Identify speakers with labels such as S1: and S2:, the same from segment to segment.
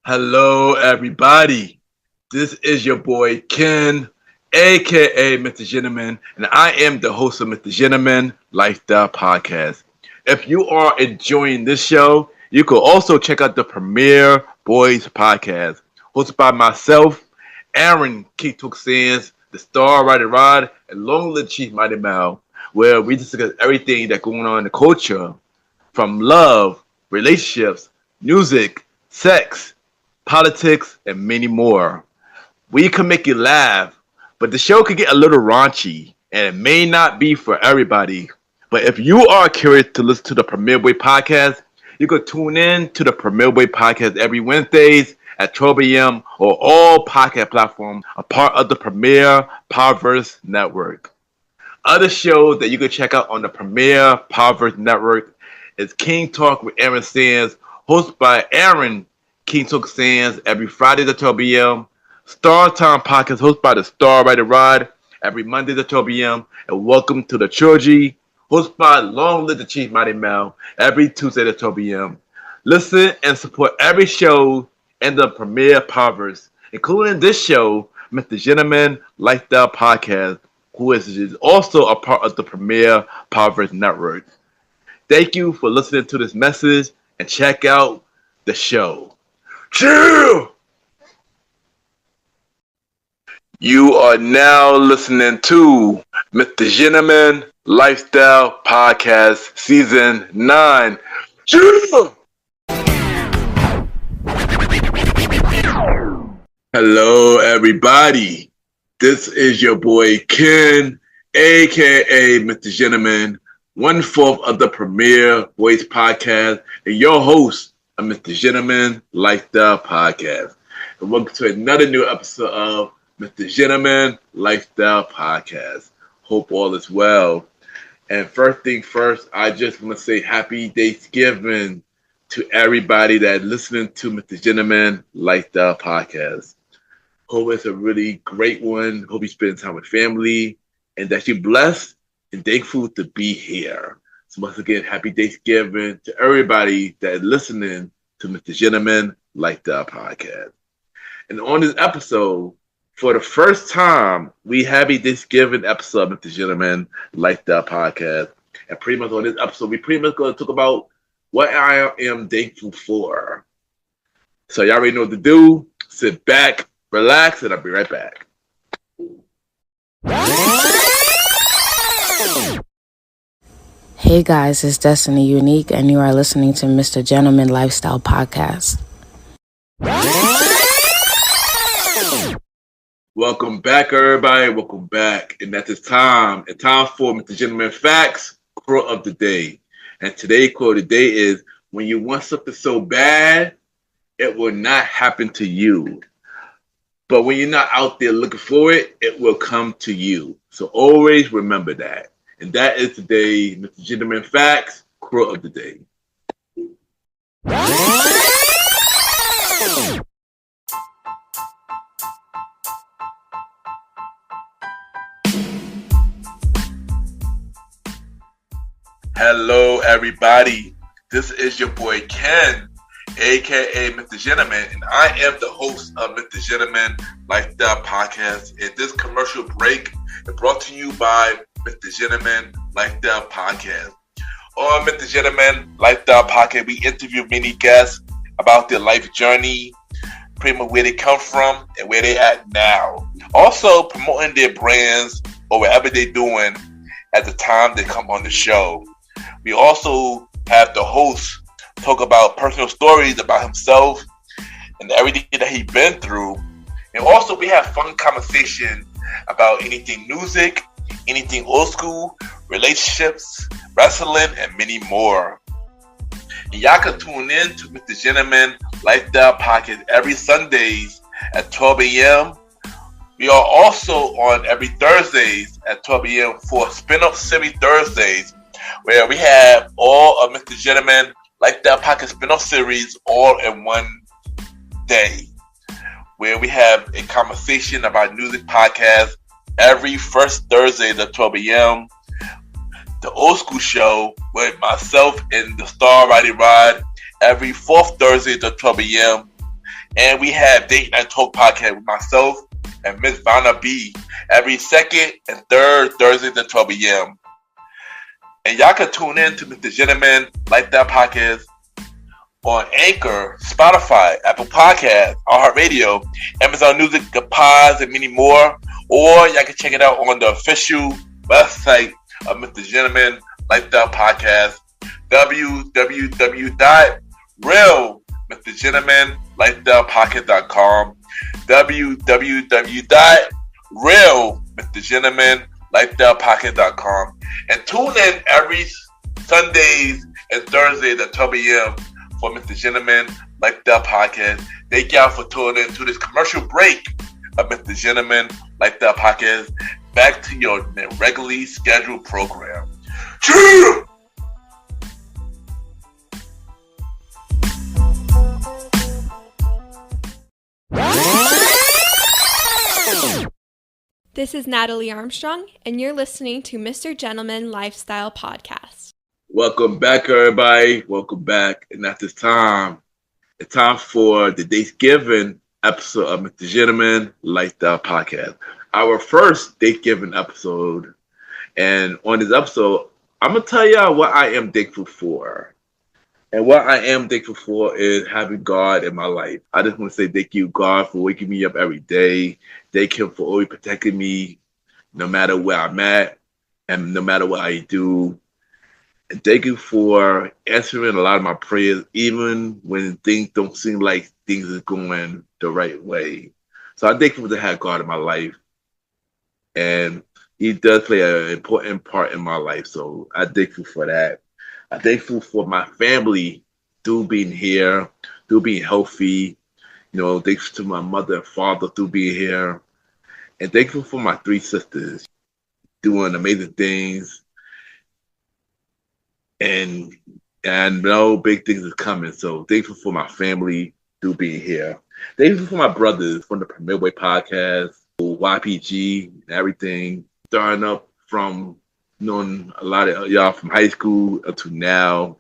S1: Hello, everybody. This is your boy Ken, aka MrGentleman, and I am the host of MrGentleman Lifestyle Podcast. If you are enjoying this show, you can also check out the Premiere Boys Podcast, hosted by myself, Aaron Keatok Sands, the Star Rider Rod, and Long Live Chief Mighty Mal, where we discuss everything that's going on in the culture, from love, relationships, music, sex, politics, and many more. We can make you laugh, but the show could get a little raunchy, and it may not be for everybody. But if you are curious to listen to the Premier Boy podcast, you can tune in to the Premier Boy podcast every Wednesdays at 12 a.m. or all podcast platforms, a part of the Premier Powerverse Network. Other shows that you can check out on the Premier Powerverse Network is King Talk with Aaron Sands, hosted by Aaron King Talk Sands every Friday at 12 p.m. Star Time Podcast hosted by the Star Rider Rod every Monday at 12 p.m. And Welcome to the Trilogy hosted by Long Live the Chief Mighty Mel every Tuesday at 12 p.m. Listen and support every show in the Premier Powerverse, including this show, Mr. Gentleman Lifestyle Podcast, who is also a part of the Premier Powerverse Network. Thank you for listening to this message and check out the show. Chill! You are now listening to Mr. Gentleman Lifestyle Podcast Season 9. Chill! Hello, everybody. This is your boy Ken, aka Mr. Gentleman, one fourth of the Premier Voice Podcast, and your host of Mr. Gentleman Lifestyle Podcast. And welcome to another new episode of Mr. Gentleman Lifestyle Podcast. Hope all is well. And first thing first, I just want to say happy Thanksgiving to everybody that's listening to Mr. Gentleman Lifestyle Podcast. Hope it's a really great one. Hope you spend time with family and that you're blessed and thankful to be here. So once again, happy Thanksgiving to everybody that is listening to Mr. Gentleman Lifestyle Podcast. And on this episode, for the first time, we have a Thanksgiving episode of Mr. Gentleman Lifestyle Podcast. And pretty much on this episode, we pretty much going to talk about what I am thankful for. So y'all already know what to do. Sit back, relax, and I'll be right back.
S2: Hey guys, it's Destiny Unique, and you are listening to Mr. Gentleman Lifestyle Podcast.
S1: Welcome back, everybody. Welcome back. And that is time. It's time for Mr. Gentleman Facts, quote of the day. And today's quote of the day is, when you want something so bad, it will not happen to you. But when you're not out there looking for it, it will come to you. So always remember that. And that is today, Mr. Gentleman Facts, quote of the day. Hello, everybody. This is your boy Ken, aka Mr. Gentleman, and I am the host of Mr. Gentleman Lifestyle Podcast. And this commercial break is brought to you by Mr. Gentleman Lifestyle Podcast. On Mr. Gentleman Lifestyle Podcast, we interview many guests about their life journey, pretty much where they come from and where they're at now. Also promoting their brands or whatever they're doing at the time they come on the show. We also have the host talk about personal stories about himself and everything that he's been through. And also we have fun conversation about anything music, anything old school, relationships, wrestling, and many more. And y'all can tune in to Mr. Gentleman Lifestyle Podcast every Sundays at 12 a.m. We are also on every Thursdays at 12 a.m. for Spin-Off Series Thursdays, where we have all of Mr. Gentleman Lifestyle Podcast Spin-Off Series all in one day, where we have a conversation about music podcast every first Thursday at 12 a.m. The Old School Show with myself and the Star Rider Rod every fourth Thursday at 12 a.m. And we have Date Night Talk podcast with myself and Miss Vanna B every second and third Thursdays at 12 a.m. And y'all can tune in to MrGentleman Lifestyle Podcast on Anchor, Spotify, Apple Podcasts, iHeartRadio, Amazon Music, The Pods, and many more. Or y'all can check it out on the official website of MrGentleman Lifestyle Podcast, www.realmrgentlemanlifestylepodcast.com, www.realmrgentlemanlifestylepodcast.com, and tune in every Sundays and Thursdays at 12 a.m. for MrGentleman Lifestyle Podcast. Thank y'all for tuning in to this commercial break of MrGentleman Lifestyle Podcast. Back to your regularly scheduled program. Cheer!
S3: This is Natalie Armstrong, and you're listening to MrGentleman Lifestyle Podcast.
S1: Welcome back, everybody. Welcome back. And at this time, it's time for the Thanksgiving episode of MrGentleman Lifestyle Podcast. Our first Thanksgiving episode. And on this episode, I'm going to tell y'all what I am thankful for. And what I am thankful for is having God in my life. I just want to say thank you, God, for waking me up every day. Thank Him for always protecting me, no matter where I'm at and no matter what I do. And thank you for answering a lot of my prayers, even when things don't seem like things are going the right way. So I'm thankful to have God in my life. And He does play an important part in my life. So I'm thankful for that. I'm thankful for my family through being here, through being healthy. You know, thanks to my mother and father through being here. And thankful for my three sisters doing amazing things. And no big things is coming. So thankful for my family through being here. Thankful for my brothers from the Midway Podcast, YPG, and everything. Starting up from knowing a lot of y'all from high school up to now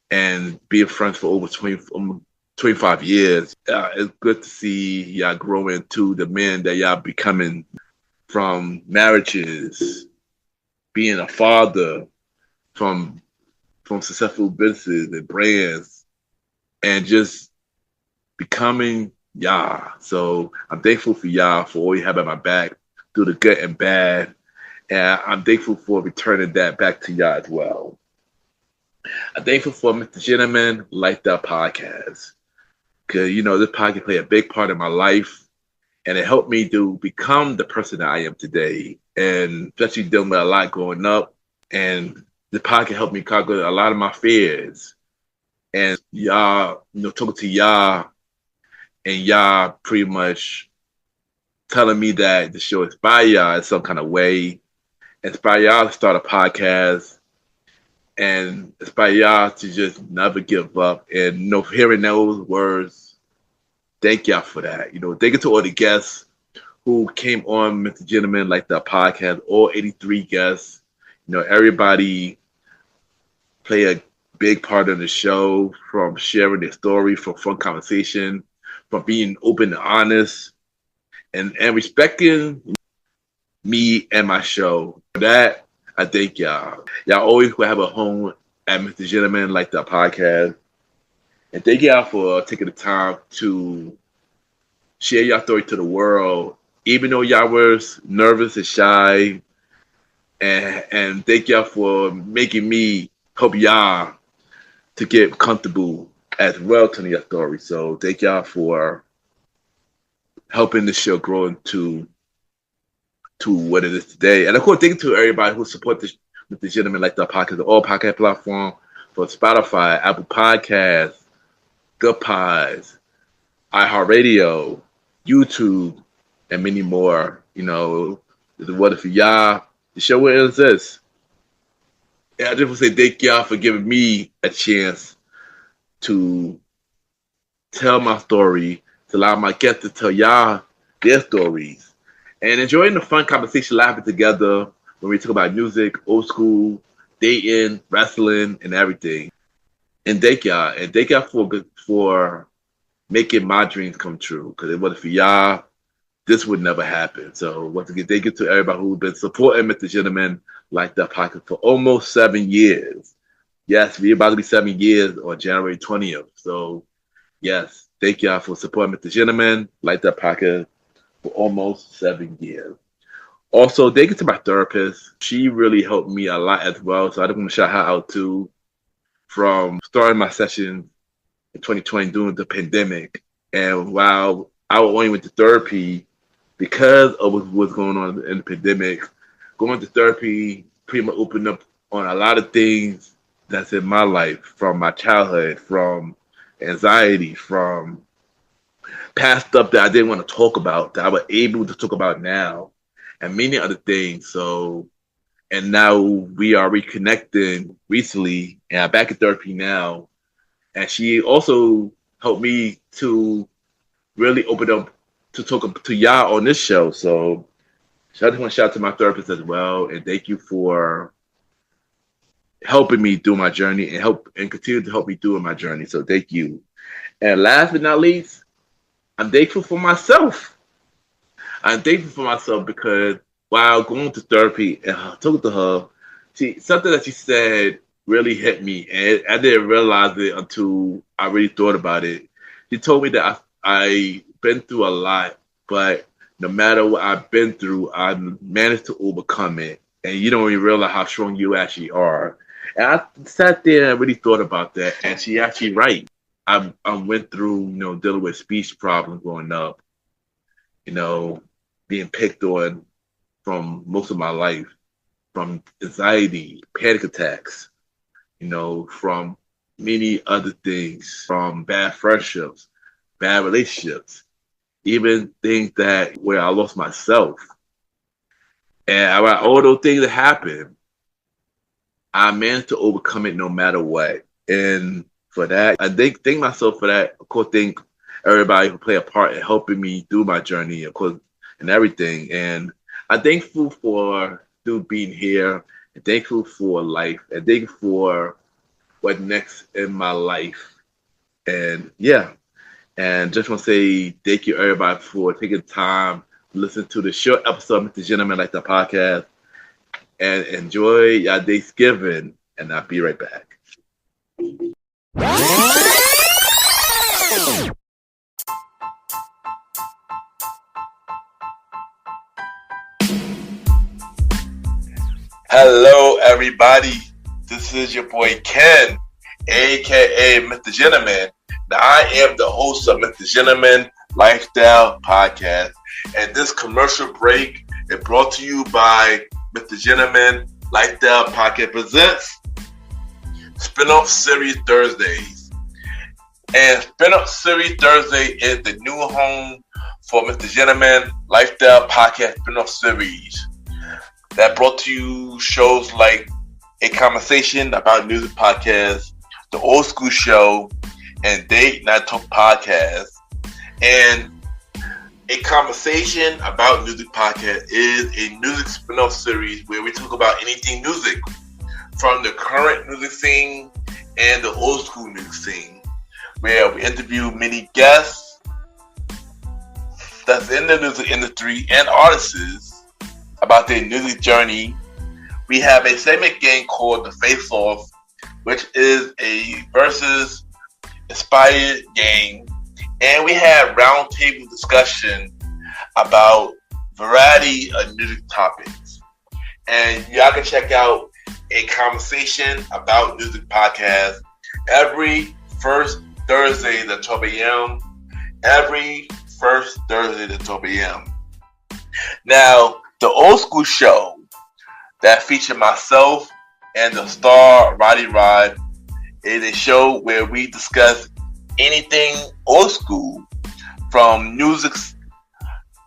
S1: and being friends for over 25 years. It's good to see y'all growing to the men that y'all becoming, from marriages, being a father, from successful businesses and brands, and just becoming y'all. So I'm thankful for y'all for always having my back through the good and bad. And I'm thankful for returning that back to y'all as well. I'm thankful for MrGentleman Lifestyle Podcast. Because, you know, this podcast played a big part in my life. And it helped me to become the person that I am today. And especially dealing with a lot growing up. And the podcast helped me conquer a lot of my fears. And y'all, you know, talking to y'all. And y'all pretty much telling me that the show inspired y'all in some kind of way. Inspire y'all to start a podcast and inspire y'all to just never give up. And, you know, hearing those words, thank y'all for that. You know, thank you to all the guests who came on MrGentleman Lifestyle Podcast, all 83 guests. You know, everybody played a big part of the show, from sharing their story, from fun conversation, from being open and honest, and respecting me and my show. For that, I thank y'all. Y'all always will have a home at MrGentleman Lifestyle Podcast. And thank y'all for taking the time to share your story to the world, even though y'all was nervous and shy. And thank y'all for making me help y'all to get comfortable as well telling your story. So thank y'all for helping the show grow into what it is today. And of course, thank you to everybody who support the Gentleman Lifestyle Podcast, all podcast platform, for Spotify, Apple Podcasts, Good Pods, iHeartRadio, YouTube, and many more. You know, what if y'all, the show will exist. And I just want to say thank y'all for giving me a chance to tell my story, to allow my guests to tell y'all their stories, and enjoying the fun conversation, laughing together when we talk about music, old school, dating, wrestling, and everything. And thank y'all. And thank y'all for making my dreams come true. Because if it wasn't for y'all, this would never happen. So once again, thank you to everybody who's been supporting Mr. Gentleman like that podcast for almost 7 years. Yes, we're about to be 7 years on January 20th. So yes, thank y'all for supporting Mr. Gentleman like that podcast for almost 7 years. Also, thank you to my therapist. She really helped me a lot as well. So I just want to shout her out too, from starting my session in 2020 during the pandemic. And while I only went to therapy because of what was going on in the pandemic, going to therapy pretty much opened up on a lot of things that's in my life, from my childhood, from anxiety, from past stuff that I didn't want to talk about, that I was able to talk about now, and many other things. So, and now we are reconnecting recently, and I'm back in therapy now. And she also helped me to really open up to talk to y'all on this show. So I just want to shout out to my therapist as well, and thank you for helping me through my journey and continue to help me through my journey. So thank you. And last but not least, I'm thankful for myself. I'm thankful for myself because while going to therapy and talking to her, something that she said really hit me, and I didn't realize it until I really thought about it. She told me that I been through a lot, but no matter what I've been through, I managed to overcome it, and you don't even realize how strong you actually are. And I sat there and really thought about that, and she actually right. I went through, dealing with speech problems growing up, being picked on from most of my life, from anxiety, panic attacks, from many other things, from bad friendships, bad relationships, even things where I lost myself. And all those things that happened, I managed to overcome it no matter what. And for that, I thank myself for that. Of course, thank everybody who played a part in helping me through my journey, of course, and everything. And I'm thankful for still being here, and thankful for life, and thankful for what's next in my life. And yeah, and just want to say thank you everybody for taking time to listen to the short episode of Mr. Gentleman Like That podcast, and enjoy your Thanksgiving. And I'll be right back. Hello, everybody. This is your boy Ken, aka Mr. Gentleman. Now, I am the host of Mr. Gentleman Lifestyle Podcast, and this commercial break is brought to you by Mr. Gentleman Lifestyle Podcast presents Spinoff Series Thursdays. And Spinoff Series Thursday is the new home for Mr. Gentleman Lifestyle Podcast Spinoff Series that brought to you shows like A Conversation About Music Podcast, The Old School Show, and Date Night Talk Podcast. And A Conversation About Music Podcast is a music spin-off series where we talk about anything music, from the current music scene and the old school music scene, where we interview many guests that's in the music industry and artists about their music journey. We have a segment game called The Face Off, which is a versus inspired game, and we have roundtable discussion about variety of music topics. And y'all can check out A Conversation About Music podcast every first Thursday at 12 a.m. Every first Thursday at 12 a.m. Now, the Old School Show that featured myself and the star Roddy Rod is a show where we discuss anything old school, from music,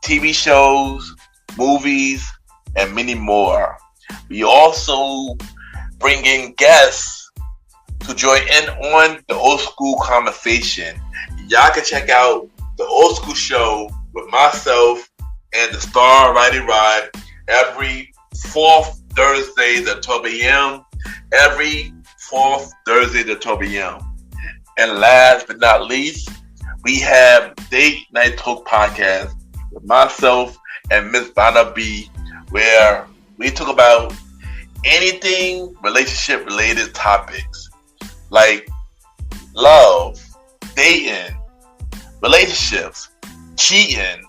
S1: TV shows, movies, and many more. We also bring in guests to join in on the old school conversation. Y'all can check out the Old School Show with myself and the star Roddy Rod every fourth Thursday at 12 a.m. Every fourth Thursday at 12 a.m. And last but not least, we have Date Night Talk Podcast with myself and Miss Vanna B, where we talk about anything relationship related topics like love, dating, relationships, cheating,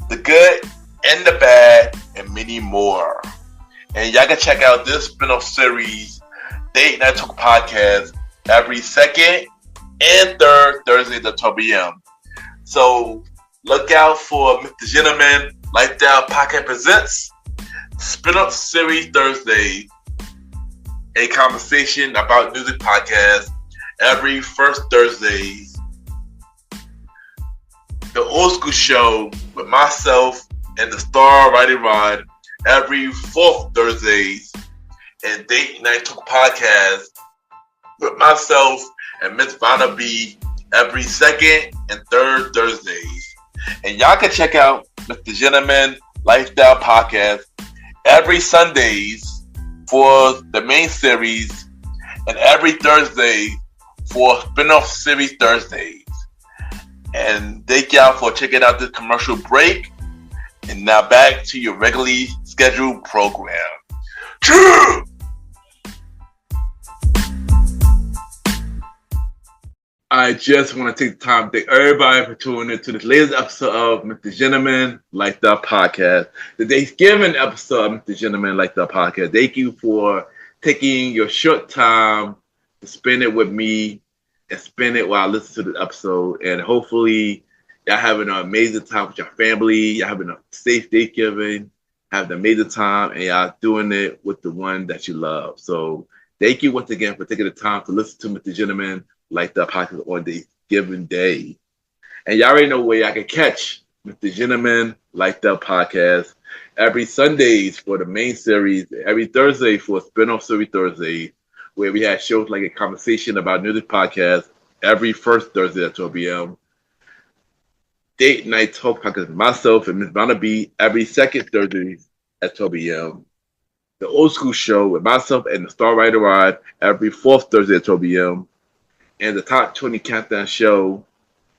S1: the good and the bad, and many more. And y'all can check out this spin-off series, Date Night Talk Podcast, every second and third Thursdays at 12 p.m. So look out for Mr. Gentleman Lifestyle Podcast Presents Spin-off Series Thursday, a conversation about music podcast every first Thursdays. The Old School Show with myself and the Star Riding Rod every fourth Thursdays, and Date Night Talk Podcast with myself and Miss Vanna B every second and third Thursdays. And y'all can check out Mr. Gentleman Lifestyle Podcast every Sundays for the main series and every Thursday for spin-off series Thursdays. And thank y'all for checking out this commercial break. And now back to your regularly scheduled program. True! I just want to take the time to thank everybody for tuning in to this latest episode of Mr. Gentleman Lifestyle Podcast, the Thanksgiving episode of Mr. Gentleman Lifestyle Podcast. Thank you for taking your short time to spend it with me and spend it while I listen to this episode. And hopefully, y'all having an amazing time with your family. Y'all having a safe Thanksgiving, having an amazing time, and y'all doing it with the one that you love. So thank you once again for taking the time to listen to Mr. Gentleman Lifestyle Podcast on Thanksgiving Day. And y'all already know where y'all can catch Mr. Gentleman Lifestyle Podcast every Sundays for the main series, every Thursday for spin-off series Thursday, where we have shows like a conversation about music podcast every first Thursday at 12 p.m. Date Night Talk Podcast with myself and Miss Vanna B every second Thursday at 12 p.m. The Old School Show with myself and the Star Rider Ride every fourth Thursday at 12 p.m. And the Top 20 Countdown Show,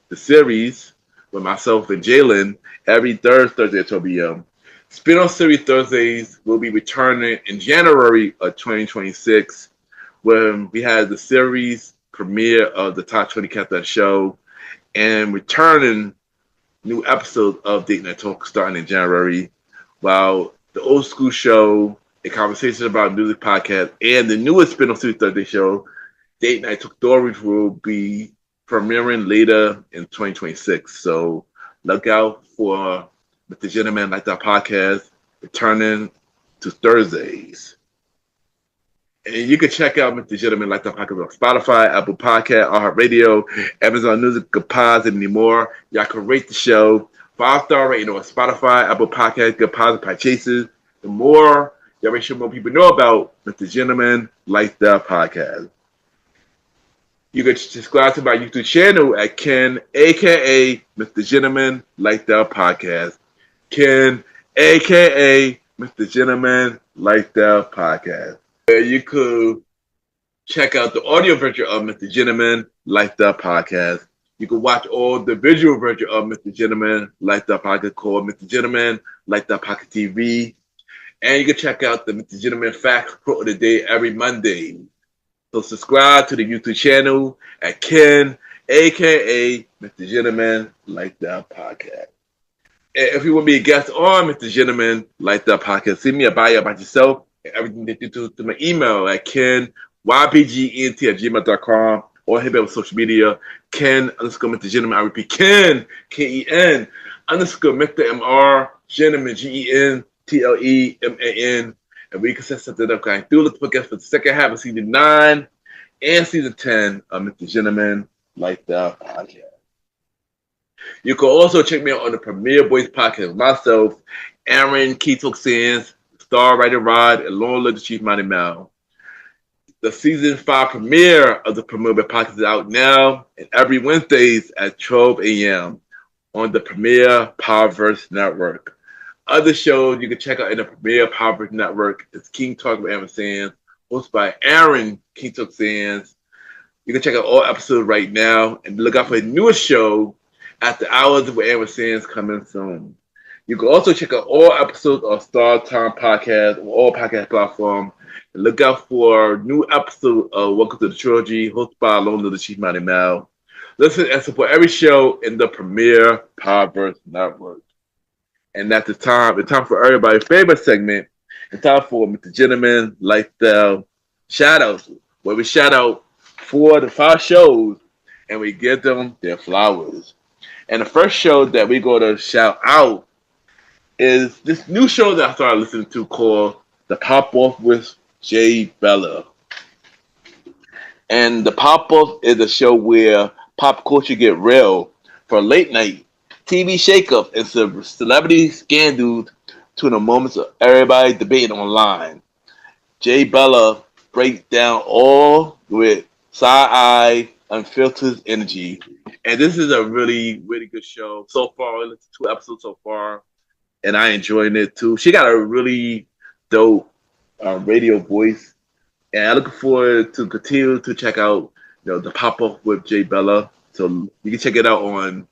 S1: the series, with myself and Jalen every third Thursday at 12 p.m. Spin-off series Thursdays will be returning in January of 2026 when we have the series premiere of the Top 20 Countdown Show and returning new episodes of Date Night Talk starting in January, while the Old School Show, a conversation about music podcast, and the newest spin-off series Thursday show, Date Night Talk Stories, will be premiering later in 2026. So look out for Mr. Gentleman Like That Podcast returning to Thursdays. And you can check out Mr. Gentleman Like That Podcast on Spotify, Apple Podcast, iHeartRadio, Amazon Music, Good Pods, and many more. Y'all can rate the show 5-star rating on Spotify, Apple Podcast, Good Pods, and Pie Chases. The more, y'all make sure more people know about Mr. Gentleman Like That Podcast. You can subscribe to my YouTube channel at Ken, a.k.a. Mr. Gentleman Like That Podcast. Ken, a.k.a. Mr. Gentleman Like That Podcast. You could check out the audio version of Mr. Gentleman Like That Podcast. You can watch all the visual version of Mr. Gentleman Like That Podcast called Mr. Gentleman Like That Podcast TV. And you can check out the Mr. Gentleman Facts Quote of the Day every Monday. So subscribe to the YouTube channel at Ken, a.k.a. Mr. Gentleman Like That Podcast. And if you want to be a guest on Mr. Gentleman Like That Podcast, send me a bio about yourself and everything that you do to my email at kenypgent@gmail.com or hit me on social media, Ken_Mr. Gentleman. I repeat, Ken, Ken _Mr. MR Gentleman, GENTLEMAN. And we can set something up going through. Let's look at for the second half of season 9 and season 10 of Mr. Gentleman Like That Podcast. You can also check me out on the Premier Boys Podcast with myself, Aaron Keatok Sands, Star Writer Rod, and Lauren Little Chief Money Mal. The season 5 premiere of the Premier Boys Podcast is out now, and every Wednesdays at 12 a.m. on the Premier Powerverse Network. Other shows you can check out in the Premier Powerverse Network is King Talk with Aaron Sands, hosted by Aaron King Talk Sands, You can check out all episodes right now and look out for a newest show at the hours where Aaron Sands coming soon. You can also check out all episodes of Star Time Podcast on all podcast platforms. And look out for new episodes of Welcome to the Trilogy, hosted by Alone of the Chief Mighty Mal. Listen and support every show in the premier Podverse Network. And at it's time for everybody's favorite segment. It's time for Mr. Gentleman Lifestyle Shoutouts, where we shout out 4 to 5 shows and we give them their flowers. And the first show that we're going to shout out is this new show that I started listening to called The Pop Off with Jay Bella. And The Pop Off is a show where pop culture get real for late night TV shakeups and some celebrity scandals to the moments of everybody debating online. Jay Bella breaks down all with side-eye, unfiltered energy. And this is a really, really good show. So far, I listened to 2 episodes so far, and I enjoying it too. She got a really dope radio voice, and I'm looking forward to continue to check out the pop-up with Jay Bella. So you can check it out on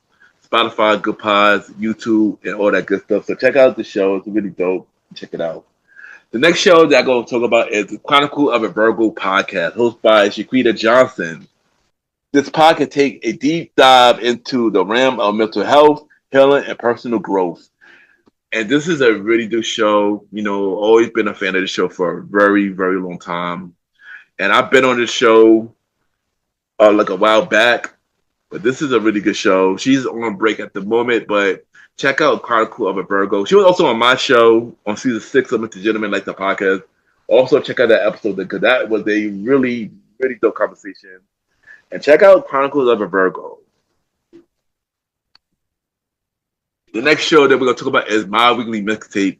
S1: Spotify, Good Pods, YouTube, and all that good stuff. So check out the show. It's really dope. Check it out. The next show that I'm going to talk about is the Chronicle of a Virgo podcast, hosted by Shaquita Johnson. This podcast takes a deep dive into the realm of mental health, healing, and personal growth. And this is a really good show. Always been a fan of the show for a very, very long time. And I've been on this show like a while back, but this is a really good show. She's on break at the moment, but check out Chronicle of a Virgo. She was also on my show on season 6 of Mr. Gentleman, like the podcast. Also check out that episode because that was a really, really dope conversation. And check out Chronicles of a Virgo. The next show that we're going to talk about is My Weekly Mixtape,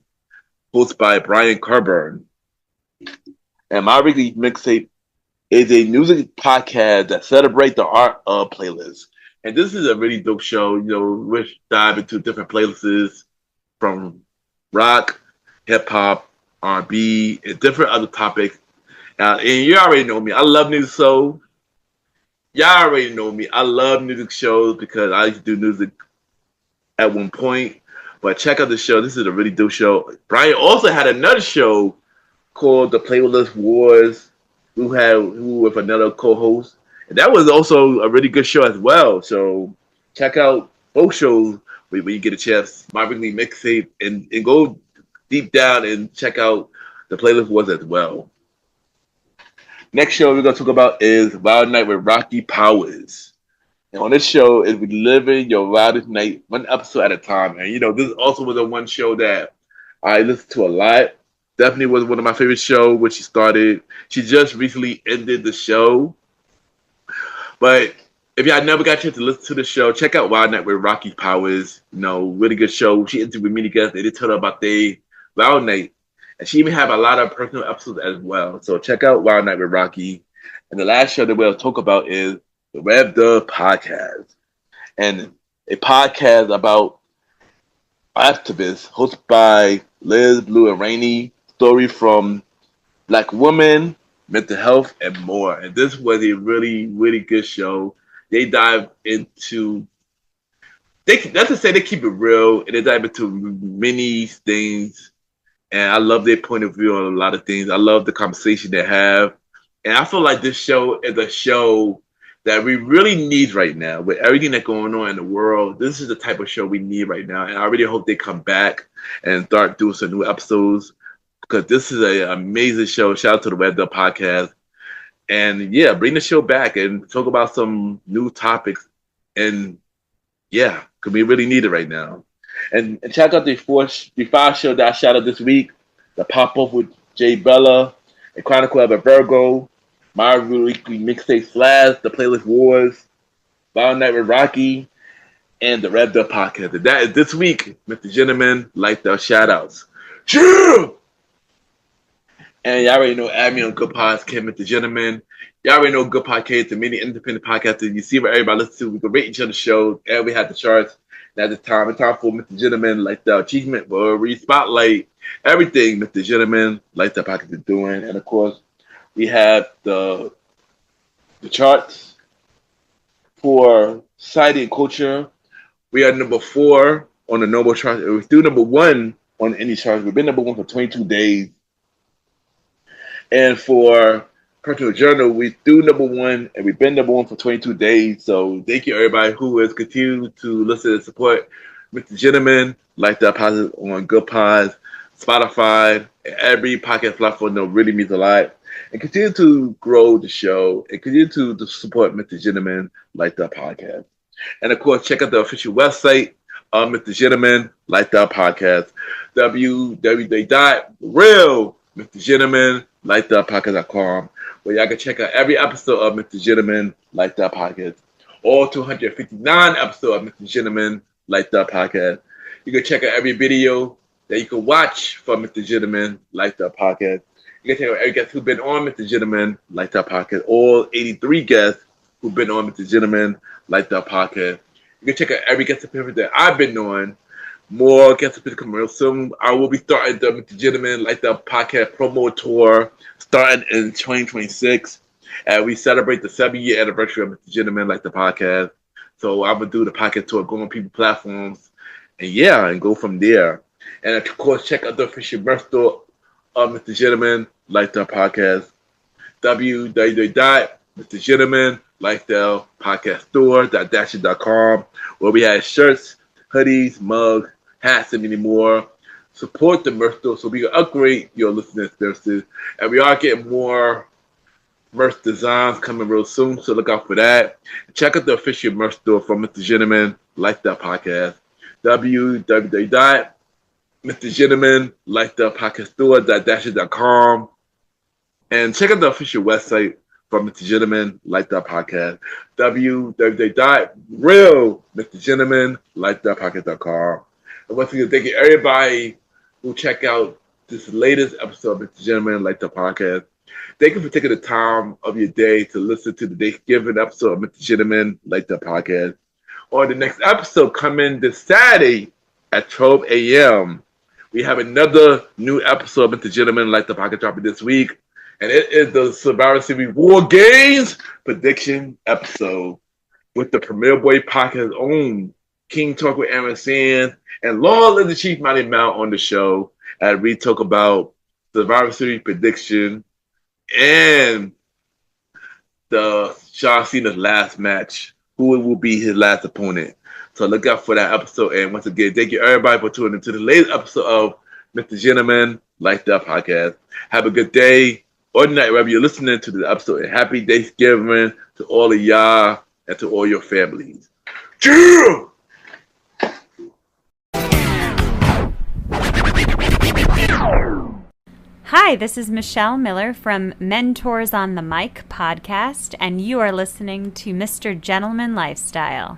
S1: hosted by Brian Carburn. And My Weekly Mixtape is a music podcast that celebrates the art of playlists. And this is a really dope show, which dive into different playlists from rock, hip-hop, R&B, and different other topics. And you already know me. I love music, so y'all already know me. I love music shows because I used to do music at one point. But check out the show. This is a really dope show. Brian also had another show called The Playlist Wars, who with another co-host. And that was also a really good show as well. So check out both shows when you get a chance. My Weekly Mixtape and go deep down and check out The Playlist Wars as well. Next show we're going to talk about is Wild Night with Rocky Powers. And on this show is we living your wildest night, one episode at a time. And, this also was a one show that I listened to a lot. Definitely was one of my favorite shows when she started. She just recently ended the show. But if y'all never got a chance to listen to the show, check out Wild Night with Rocky Powers. Really good show. She interviewed many guests. They did tell her about their Wild Night. And she even had a lot of personal episodes as well. So check out Wild Night with Rocky. And the last show that we'll talk about is the Rev Dub Podcast. And a podcast about activists hosted by Liz, Blue, and Rainey. Story from Black women, mental health, and more. And this was a really, really good show. They dive into, that's to say they keep it real, and they dive into many things. And I love their point of view on a lot of things. I love the conversation they have. And I feel like this show is a show that we really need right now. With everything that's going on in the world, this is the type of show we need right now. And I really hope they come back and start doing some new episodes, because this is an amazing show. Shout out to the Web Dub Podcast. And yeah, bring the show back and talk about some new topics. And yeah, because we really need it right now. And check out the 5 show that I shot out this week. The Pop-Up with Jay Bella, The Chronicle of a Virgo, My Weekly Mixtape / The Playlist Wars, Wild Night with Rocky, and the Red Dub Podcast. And that is this week, Mr. Gentleman, Lifestyle Shoutouts. Yeah! And y'all already know, add me on Good Podcast, Mr. Gentleman. Y'all already know Good Podcast and many independent podcasts. You see what everybody listens to. We can rate each other's shows, and we have the charts. And at this time, it's time for Mr. Gentleman, like the achievement, where we spotlight everything Mr. Gentleman, like the podcast is doing. And of course, we have the the charts. For society and culture, we are number 4 on the Nobel chart. We're still number 1 on any charts. We've been number 1 for 22 days. And for Personal Journal, we do number 1, and we've been number 1 for 22 days. So thank you, everybody who has continued to listen and support Mr. Gentleman, like that podcast on Good Pods, Spotify, and every podcast platform. That really means a lot. And continue to grow the show and continue to support Mr. Gentleman, like that podcast. And of course, check out the official website of Mr. Gentleman, like that podcast, www.realmrgentlemanlikethatpodcast.com, where y'all can check out every episode of Mr. Gentleman, like that podcast, all 259 episodes of Mr. Gentleman, like that podcast. You can check out every video that you can watch from Mr. Gentleman, like that podcast. You can check out every guest who's been on Mr. Gentleman, like that podcast, all 83 guests who've been on Mr. Gentleman, like that podcast. You can check out every guest appearance that I've been on. More guest appearances coming real soon. I will be starting the Mr. Gentleman, like that podcast promo tour starting in 2026. And we celebrate the 7-year anniversary of Mr. Gentleman, like the podcast. So I'm going to do the podcast tour, go on people platforms, and go from there. And of course, check out the official merch store of Mr. Gentleman, like the podcast, www.mrgentlemanlikethepodcaststore.dasher.com, where we have shirts, hoodies, mugs, hats, and many more. Support the merch store so we can upgrade your listening experiences. And we are getting more merch designs coming real soon, so look out for that. Check out the official merch store from Mr. Gentleman, like that podcast, www.mrgentlemanlikethepodcaststore.dasher.com, and check out the official website from Mr. Gentleman, like that podcast, www.realmrgentlemanlikethepodcast.com. And once again, thank you everybody who check out this latest episode of Mr. Gentleman, like the podcast. Thank you for taking the time of your day to listen to the Thanksgiving episode of Mr. Gentleman, like the podcast. On the next episode coming this Saturday at 12 a.m., we have another new episode of Mr. Gentleman, like the podcast, dropping this week. And it is the Survivor Series War Games prediction episode with the Premier Boy Podcast own King Talk with Aaron Sands and Law Live the Chief Mighty Mount on the show as we talk about Survivor Series prediction and the John Cena's last match, who will be his last opponent. So look out for that episode. And once again, thank you everybody for tuning into the latest episode of Mr. Gentleman, like that podcast. Have a good day or night, wherever you're listening to the episode. And happy Thanksgiving to all of y'all and to all your families. Yeah!
S4: Hi, this is Michelle Miller from Mentors on the Mic podcast, and you are listening to Mr. Gentleman Lifestyle.